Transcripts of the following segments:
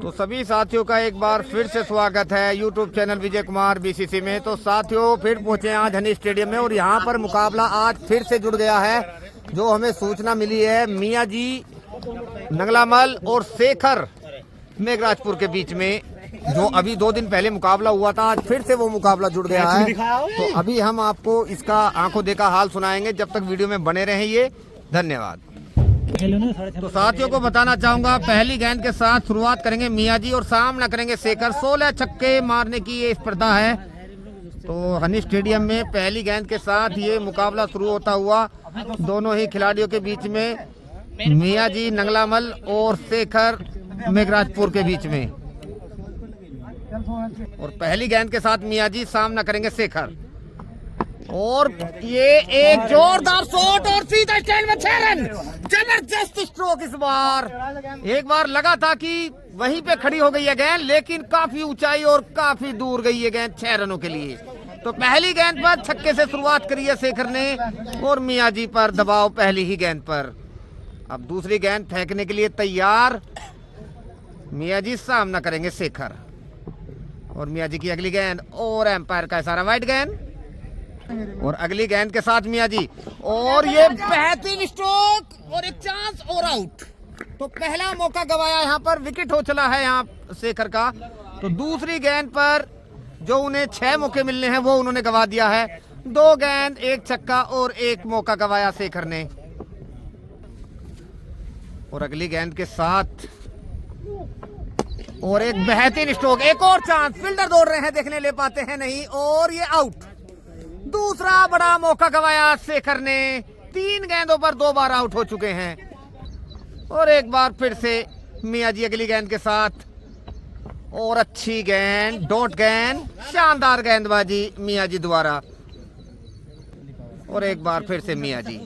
तो सभी साथियों का एक बार फिर से स्वागत है YouTube channel Vijay Kumar BCC में। तो साथियों फिर पहुंचे आज हनी स्टेडियम में और यहां पर मुकाबला आज फिर से जुड़ गया है। जो हमें सूचना मिली है मियाँ जी नंगलामल और शेखर मेघराजपुर के बीच में, जो अभी 2 दिन पहले मुकाबला हुआ था, आज फिर से वो मुकाबला जुड़ गया है। तो अभी हम आपको इसका आंखों देखा हाल सुनाएंगे, जब तक वीडियो में बने रहेंगे। धन्यवाद। तो साथियों को बताना चाहूंगा, पहली गेंद के साथ शुरुआत करेंगे मियाँ जी और सामना करेंगे शेखर। 16 छक्के मारने की ये स्पर्धा है। तो हनी स्टेडियम में पहली गेंद के साथ ये मुकाबला शुरू होता हुआ दोनों ही खिलाड़ियों के बीच में, मियाँ जी नंगलामल और शेखर मेघराजपुर के बीच में। और पहली गेंद के साथ मियाँ जी सामना करेंगे शेखर। और ये एक जोरदार शॉट और सीधा स्टैंड में 6 रन। जबरदस्त स्ट्रोक इस बार। एक बार लगा था कि वहीं पे खड़ी हो गई है गेंद, लेकिन काफी ऊंचाई और काफी दूर गई है गेंद 6 रनों के लिए। तो पहली गेंद पर छक्के से शुरुआत करी है शेखर ने और मियाँ जी पर दबाव पहली ही गेंद पर। अब दूसरी गेंद फेंकने के लिए तैयार मियाँ जी, सामना करेंगे शेखर। और मियाँ जी की अगली गेंद और एम्पायर का इशारा, वाइड गेंद। और अगली गेंद के साथ मियाँ जी, और ये बेहतरीन स्ट्रोक और एक चांस और आउट। तो पहला मौका गवाया, यहाँ पर विकेट हो चला है यहाँ शेखर का। तो दूसरी गेंद पर जो उन्हें 6 मौके मिलने हैं वो उन्होंने गवा दिया है। 2 गेंद 1 छक्का और 1 मौका गवाया शेखर ने। और अगली गेंद के साथ और एक बेहतरीन स्ट्रोक, एक और चांस। फील्डर दौड़ रहे हैं, देखने ले पाते हैं नहीं, और ये आउट। दूसरा बड़ा मौका गवाया शेखर ने। 3 गेंदों पर 2 बार आउट हो चुके हैं। और एक बार फिर से मियाँ जी अगली गेंद के साथ, और अच्छी गेंद, डॉट गेंद, शानदार गेंदबाजी मियाँ जी द्वारा। और एक बार फिर से मियाँ जी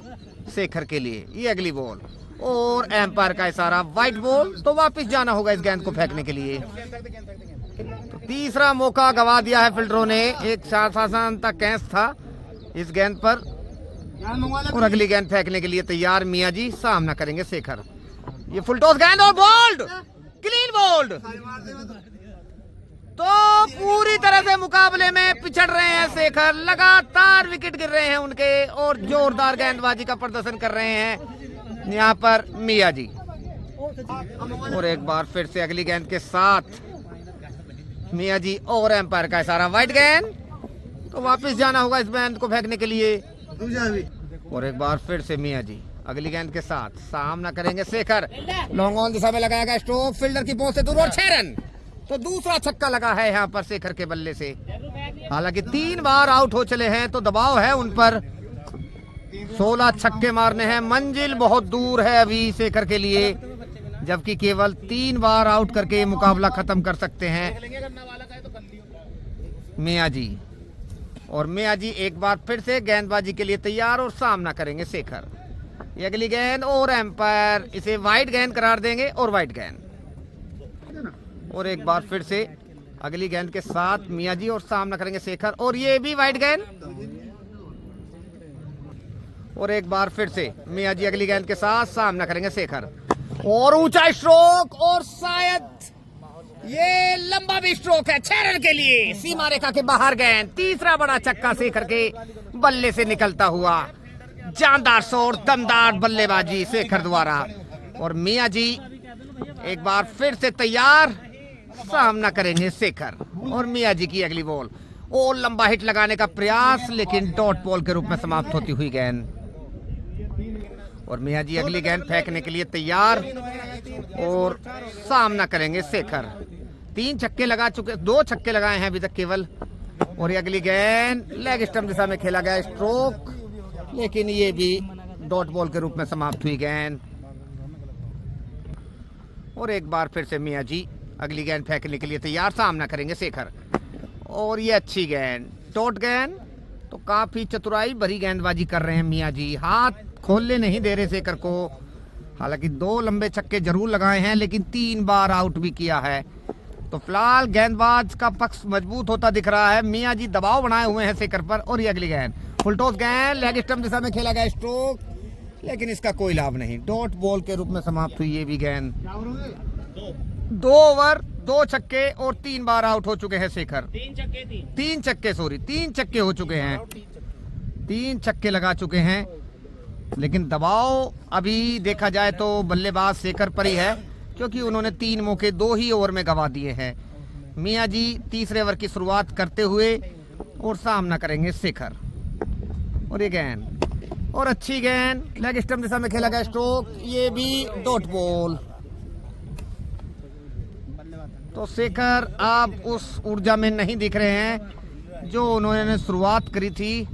शेखर के लिए ये अगली बॉल और एम्पायर का इशारा, वाइट बॉल। तो वापस जाना होगा इस गेंद को फेंकने के लिए। तो तीसरा मौका गवा दिया है फील्डरों ने। एक शासन तक कैच था इस गेंद पर। और अगली गेंद फेंकने के लिए तैयार मियाँ जी, सामना करेंगे शेखर। ये फुल टॉस गेंद और बोल्ड, क्लीन बोल्ड। तो पूरी तरह से मुकाबले में पिछड़ रहे हैं शेखर। लगातार विकेट गिर रहे हैं उनके और जोरदार गेंदबाजी का प्रदर्शन कर रहे हैं यहाँ पर मियाँ जी। और एक बार फिर से अगली गेंद के साथ मियाँ जी और एम्पायर का इशारा, वाइड गेंद। तो वापस जाना होगा इस गेंद को फेंकने के लिए। और एक बार फिर से मियाँ जी अगली गेंद के साथ सामना करेंगे शेखर। लॉन्ग ऑन दिशा में लगाया गया स्ट्रोक, फील्डर की पहुंच से दूर और 6 रन। तो दूसरा छक्का लगा है यहाँ पर शेखर के बल्ले से। हालांकि 3 बार आउट हो चले हैं, तो दबाव है उन पर। 16 छक्के मारने हैं, मंजिल बहुत दूर है अभी शेखर के लिए, जबकि केवल 3 बार आउट करके मुकाबला खत्म कर सकते हैं मियाँ जी। और मियाँ जी एक बार फिर से गेंदबाजी के लिए तैयार और सामना करेंगे शेखर। ये अगली गेंद और एम्पायर इसे वाइड गेंद करार देंगे और वाइड गेंद। और एक बार फिर से अगली गेंद के साथ मियाँ जी और सामना करेंगे शेखर, और ये भी वाइड गेंद। और एक बार फिर से मियाँ जी अगली गेंद के साथ सामना करेंगे शेखर। और ऊंचा स्ट्रोक, और शायद ये लंबा भी स्ट्रोक है 6 रन के लिए। सीमा रेखा के बाहर गेंद। तीसरा बड़ा छक्का शेखर के बल्ले से निकलता हुआ। जानदार शॉट, दमदार बल्लेबाजी शेखर द्वारा। और मियाँ जी एक बार फिर से तैयार, सामना करेंगे शेखर। और मियाँ जी की अगली बॉल और लंबा हिट लगाने का प्रयास, लेकिन डॉट बॉल के रूप में समाप्त होती हुई गेंद। और मियाँ जी अगली गेंद फेंकने के लिए तैयार और सामना करेंगे शेखर। 3 छक्के लगा चुके, 2 छक्के लगाए हैं अभी तक केवल। और ये अगली गेंद लेग स्टंप दिशा में खेला गया स्ट्रोक, लेकिन ये भी डॉट बॉल के रूप में समाप्त हुई गेंद। और एक बार फिर से मियाँ जी अगली गेंद फेंकने के लिए तैयार, सामना करेंगे शेखर। और ये अच्छी गेंद, डॉट गेंद। तो काफी चतुराई भरी गेंदबाजी कर रहे हैं मियाँ जी, हाथ खोलने नहीं दे रहे शेखर को। हालांकि 2 लंबे छक्के जरूर लगाए हैं, लेकिन 3 बार आउट भी किया है। तो फिलहाल गेंदबाज का पक्ष मजबूत होता दिख रहा है। मियाँ जी दबाव बनाए हुए हैं शेखर पर। और ये अगली गेंद फुल टॉस गेंद, लेग स्टंप दिशा में खेला गया स्ट्रोक, लेकिन इसका कोई लाभ नहीं, डॉट बॉल के रूप में समाप्त हुई ये भी गेंद। 2 ओवर 2 छक्के और 3 बार आउट हो चुके हैं शेखर। 3 छक्के हो चुके हैं, 3 छक्के लगा चुके हैं। लेकिन दबाव अभी देखा जाए तो बल्लेबाज शेखर पर ही है, क्योंकि उन्होंने 3 मौके 2 ही ओवर में गंवा दिए हैं। मियां जी तीसरे ओवर की शुरुआत करते हुए और सामना करेंगे शेखर। और ये गेंद और अच्छी गेंद, लेग स्टंप दिशा में खेला गया स्ट्रोक, ये भी डॉट बॉल। तो शेखर आप उस ऊर्जा में नहीं दिख रहे हैं जो उन्होंने शुरुआत करी थी।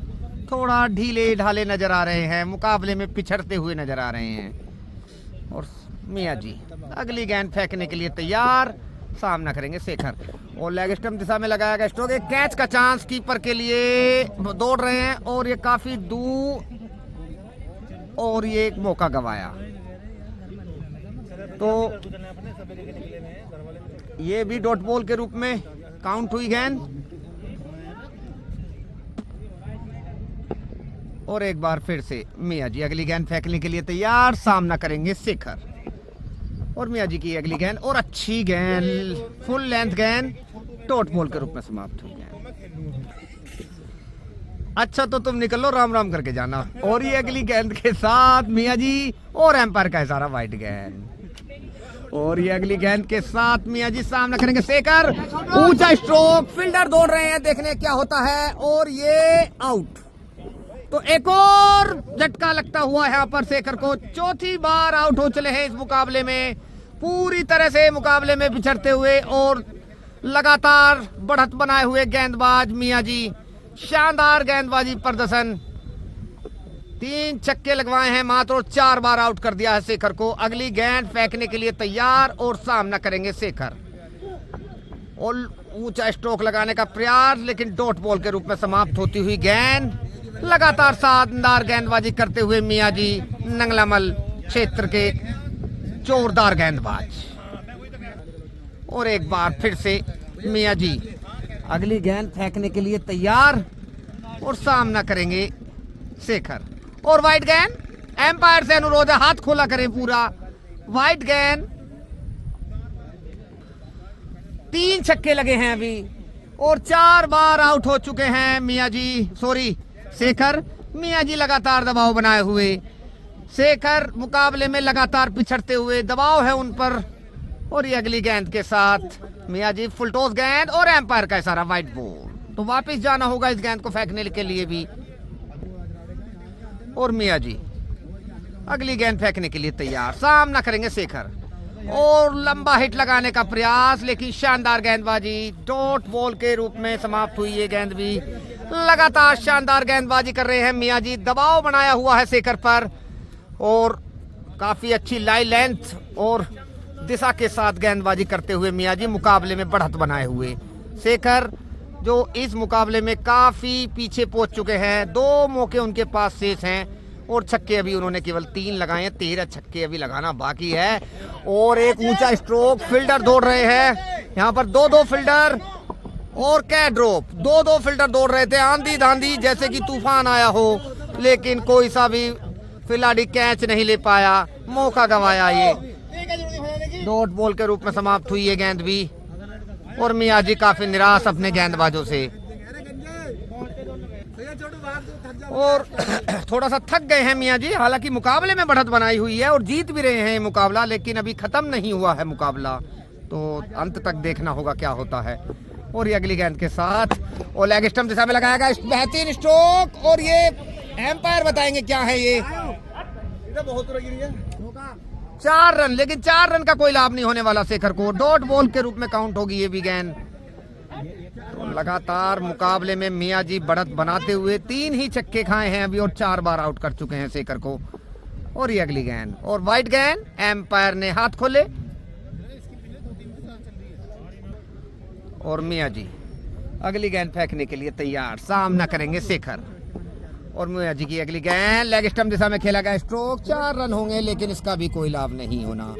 थोड़ा ढीले ढाले नजर आ रहे हैं, मुकाबले में पिछड़ते हुए नजर आ रहे हैं। और मियां जी अगली गेंद फेंकने के लिए तैयार, सामना करेंगे शेखर। और लेग स्टंप दिशा में लगाया गया स्ट्रोक, एक कैच का चांस कीपर के लिए दौड़ रहे हैं और ये काफी दूर, और ये एक मौका गंवाया। तो ये भी डॉट बॉल के रूप में काउंट हुई गेंद। और एक बार फिर से मियां जी अगली गेंद फेंकने के लिए तैयार, सामना करेंगे शेखर। और मियां जी की अगली गेंद और अच्छी गेंद, फुल लेंथ गेंद, डॉट बॉल के रूप में समाप्त हुई गेंद। अच्छा तो तुम निकलो, राम राम करके जाना। और ये अगली गेंद के साथ मियां जी और एम्पायर का इशारा, वाइड गेंद। और ये अगली गेंद के साथ मियां जी सामना करेंगे शेखर। ऊंचा स्ट्रोक, फील्डर दौड़ रहे हैं, देखने क्या होता है। और ये आउट। तो एक और झटका लगता हुआ यहाँ पर शेखर को, चौथी बार आउट हो चले हैं इस मुकाबले में, पूरी तरह से मुकाबले में बिछड़ते हुए और लगातार बढ़त बनाए हुए गेंदबाज मियां जी। शानदार गेंदबाजी प्रदर्शन, 3 छक्के लगवाए हैं मात्र और 4 बार आउट कर दिया है शेखर को। अगली गेंद फेंकने के लिए तैयार और सामना करेंगे शेखर। और ऊंचा स्ट्रोक लगाने का प्रयास, लेकिन डॉट बॉल के रूप में समाप्त होती हुई गेंद। लगातार शानदार गेंदबाजी करते हुए मियां जी, नंगलामल क्षेत्र के जोरदार गेंदबाज। और एक बार फिर से मियां जी अगली गेंद फेंकने के लिए तैयार और सामना करेंगे शेखर। और वाइड गेंद, एम्पायर से अनुरोध है हाथ खोला करें पूरा। वाइड गेंद, 3 छक्के लगे हैं अभी और 4 बार आउट हो चुके हैं मियां जी, सॉरी शेखर। मियां जी लगातार दबाव बनाए हुए, शेखर मुकाबले में लगातार पिछड़ते हुए, दबाव है उन पर। और ये अगली गेंद के साथ मियां जी फुल टॉस गेंद और एम्पायर का इशारा, वाइड बॉल। तो वापस जाना होगा इस गेंद को फेंकने के लिए भी। और मियां जी अगली गेंद फेंकने के लिए तैयार, सामना करेंगे शेखर। और लंबा हिट लगाने का प्रयास, लेकिन शानदार गेंदबाजी, डॉट बॉल के रूप में समाप्त हुई ये गेंद भी। लगातार शानदार गेंदबाजी कर रहे हैं मियां जी, दबाव बनाया हुआ है शेखर पर और काफी अच्छी लाइन लेंथ और दिशा के साथ गेंदबाजी करते हुए मियां जी मुकाबले में बढ़त बनाए हुए। शेखर जो इस मुकाबले में काफी पीछे पहुंच चुके हैं, 2 मौके उनके पास शेष हैं और छक्के अभी उन्होंने केवल 3 लगाए हैं, 13 छक्के अभी लगाना बाकी है। और एक ऊंचा स्ट्रोक, फील्डर दौड़ रहे हैं यहाँ पर, 2-2 फील्डर और कैच ड्रॉप, 2-2 फील्डर दौड़ रहे थे, आंधी धांधी जैसे कि तूफान आया हो, लेकिन कोई सा भी खिलाड़ी कैच नहीं ले पाया, मौका गंवाया। ये डॉट बॉल के रूप में समाप्त हुई ये गेंद भी। और मियां जी काफी निराश अपने गेंदबाजों से और थोड़ा सा थक गए हैं मियां जी। हालांकि मुकाबले में बढ़त बनाई हुई है और जीत भी रहे हैं मुकाबला, लेकिन अभी खत्म नहीं हुआ है मुकाबला, तो अंत तक देखना होगा क्या होता है। और ये अगली गेंद के साथ और लेग स्टंप दिशा में लगाया गया बेहतरीन स्ट्रोक। और ये एम्पायर बताएंगे क्या है ये। 4 रन, लेकिन 4 रन का कोई लाभ नहीं होने वाला शेखर को, डॉट बॉल के रूप में काउंट होगी ये भी गेंद। तो लगातार मुकाबले में मियां जी बढ़त बनाते हुए 3 ही छक्के खाए हैं अभी और 4 बार आउट कर चुके हैं शेखर को। और ये अगली गेंद और वाइड गेंद, एम्पायर ने हाथ खोले। और मियां जी अगली गेंद फेंकने के लिए तैयार, सामना करेंगे शेखर। और मियां जी की अगली गेंद, लेग स्टंप दिशा में खेला गया स्ट्रोक, 4 रन होंगे लेकिन इसका भी कोई लाभ नहीं होना।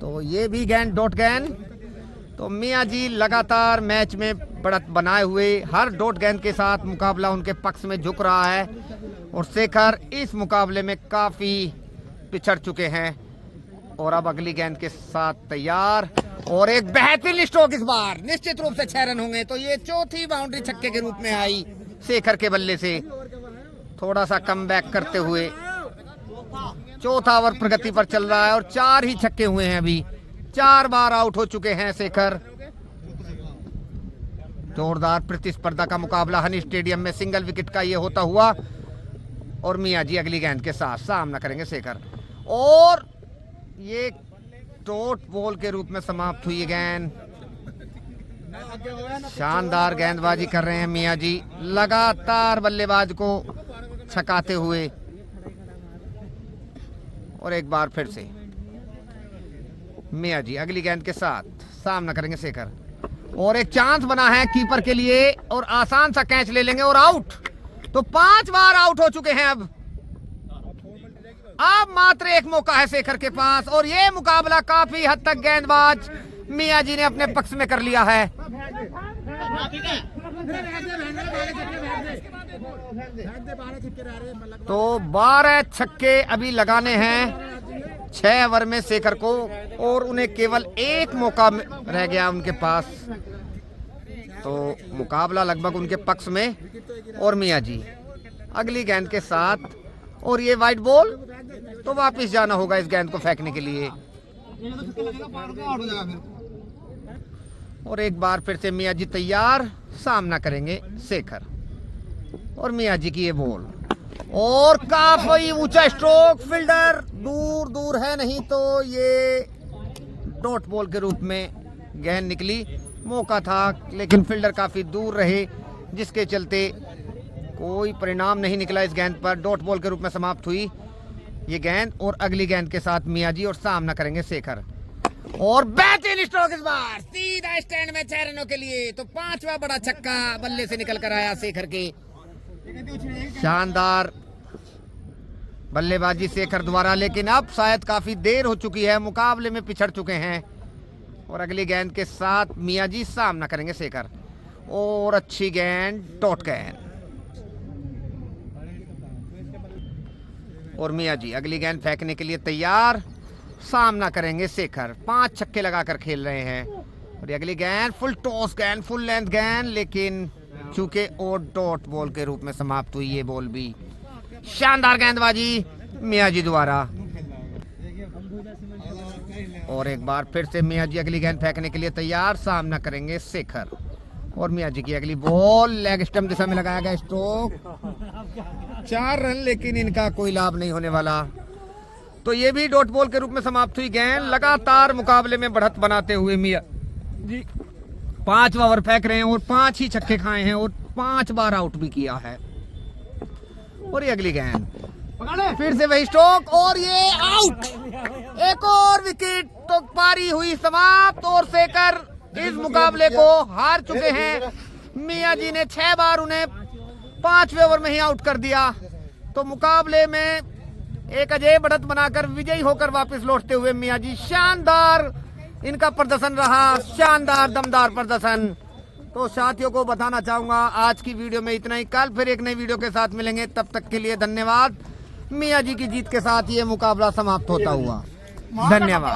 तो ये भी गेंद डॉट गेंद। तो मियां जी लगातार मैच में बढ़त बनाए हुए, हर डॉट गेंद के साथ मुकाबला उनके पक्ष में झुक रहा है। और शेखर इस मुकाबले में काफी पिछड़ चुके हैं। और अब अगली गेंद के साथ तैयार और एक बेहतरीन स्ट्रोक इस बार, निश्चित रूप से 6 रन होंगे। तो ये चौथी बाउंड्री छक्के के रूप में आई शेखर के बल्ले से, थोड़ा सा कम बैक करते हुए। चौथा ओवर प्रगति पर चल रहा है और 4 ही छक्के हुए हैं अभी, 4 बार आउट हो चुके हैं शेखर। जोरदार प्रतिस्पर्धा का मुकाबला हनी स्टेडियम में सिंगल विकेट का ये होता हुआ, और मियां जी अगली गेंद के साथ सामना करेंगे शेखर, और ये डॉट बॉल के रूप में समाप्त हुई गेंद। शानदार गेंदबाजी कर रहे हैं मियां जी, लगातार बल्लेबाज को छकाते हुए। और एक बार फिर से मियां जी अगली गेंद के साथ सामना करेंगे शेखर, और एक चांस बना है कीपर के लिए, और आसान सा कैच ले लेंगे और आउट। तो 5 बार आउट हो चुके हैं अब मात्र एक मौका है शेखर के पास, और ये मुकाबला काफी हद तक गेंदबाज मियां जी ने अपने पक्ष में कर लिया है। तो 12 छक्के अभी लगाने हैं 6 ओवर में शेखर को, और उन्हें केवल एक मौका रह गया उनके पास। तो मुकाबला लगभग उनके पक्ष में, और मियां जी अगली गेंद के साथ, और ये वाइड बॉल, तो वापस जाना होगा इस गेंद को फेंकने के लिए। और एक बार फिर से मियां जी तैयार, सामना करेंगे शेखर, और मियां जी की ये बॉल, और काफी ऊंचा स्ट्रोक, फील्डर दूर दूर है, नहीं तो ये डॉट बॉल के रूप में गेंद निकली। मौका था लेकिन फील्डर काफी दूर रहे, जिसके चलते कोई परिणाम नहीं निकला इस गेंद पर। डॉट बॉल के रूप में समाप्त हुई ये गेंद, और अगली गेंद के साथ मियां जी, और सामना करेंगे शेखर, और बेहतरीन स्ट्रोक इस बार, सीधा स्टैंड में 6 रनों के लिए। तो 5वां बड़ा छक्का बल्ले से निकल कर आया शेखर के। शानदार बल्लेबाजी शेखर द्वारा, लेकिन अब शायद काफी देर हो चुकी है, मुकाबले में पिछड़ चुके हैं। और अगली गेंद के साथ मियां जी सामना करेंगे शेखर, और अच्छी गेंद, डॉट गेंद, और मियां जी अगली गेंद फेंकने के लिए तैयार, सामना करेंगे शेखर। 5 छक्के लगाकर खेल रहे हैं, और ये अगली गेंद फुल टॉस गेंद, फुल लेंथ गेंद, लेकिन चूंकि और डॉट बॉल के रूप में समाप्त हुई ये बॉल भी। शानदार गेंदबाजी मियां जी द्वारा, और एक बार फिर से मियां जी अगली गेंद फेंकने के लिए तैयार, सामना करेंगे शेखर, और मियां जी की अगली बॉल, लेग स्टंप दिशा में लगाया गया स्ट्रोक, 4 रन, लेकिन इनका कोई लाभ नहीं होने वाला। तो ये भी डॉट बॉल के रूप में समाप्त हुई गेंद। लगातार मुकाबले में बढ़त बनाते हुए मियां जी 5वां ओवर फेंक रहे हैं, और 5 ही छक्के खाए हैं, और 5 बार आउट भी किया है। और ये अगली गेंद, फिर से वही स्ट्रोक, और ये आउट। एक और विकेट, तो पारी हुई समाप्त, और शेखर इस मुकाबले को हार चुके हैं। मियां जी ने 6 बार उन्हें 5वें ओवर में ही आउट कर दिया। तो मुकाबले में एक अजय बढ़त बनाकर विजयी होकर वापस लौटते हुए मियां जी, शानदार इनका प्रदर्शन रहा, शानदार दमदार प्रदर्शन। तो साथियों को बताना चाहूंगा आज की वीडियो में इतना ही। कल फिर एक नई वीडियो के साथ मिलेंगे, तब तक के लिए धन्यवाद। मियां जी की जीत के साथ ये मुकाबला समाप्त होता हुआ, धन्यवाद।